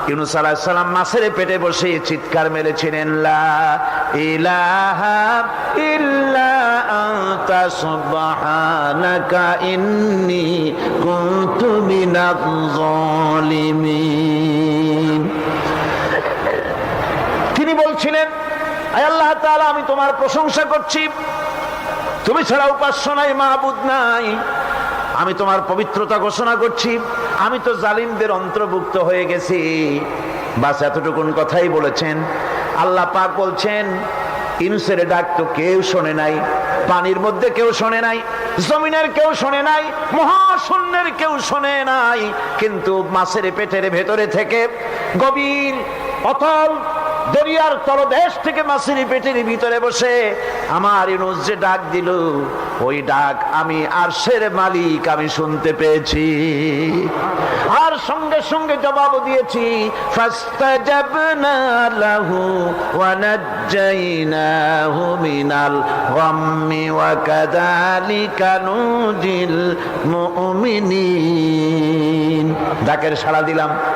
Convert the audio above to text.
ইউনূস আলাইহিস সালাম মাছের পেটে বসে চিৎকার মেরেছিলেন, লা ইলাহা ইল্লা আনতা সুবহানাকা ইন্নী কুনতু মিনাজ জালিমিন। তিনি বলছিলেন, আয় আল্লাহ তাআলা, আমি তোমার প্রশংসা করছি, তুমি ছাড়া উপাস্য নাই, মাবুদ নাই। আমি তোমার পবিত্রতা ঘোষণা করছি, আমি তো জালিমদের অন্তর্ভুক্ত হয়ে গেছি। বাস এতটুকুন কথাই বলেছেন। আল্লাহ পাক বলছেন, ইউনূসের ডাক তো কেউ শোনে নাই, পানির মধ্যে কেউ শোনে নাই, জমিনের কেউ শোনে নাই, মহাশূন্যের কেউ শোনে নাই, কিন্তু মাছের পেটের ভেতরে থেকে গভীর অতল দরিয়ার তলদেশ থেকে মাছের পেটের ভিতরে বসে আমার ইউনূস যে ডাক দিল, ওই ডাক আমি আরশের মালিক আমি শুনতে পেয়েছি, আর সঙ্গে সঙ্গে জবাব দিয়েছি, ফাস্তাজাবনা লাহু ওয়া নাজ্জাইনাহু মিনাল গাম্মি ওয়া কাযালিকা নুজিল মুমিনিন। ডাকের সাড়া দিলাম।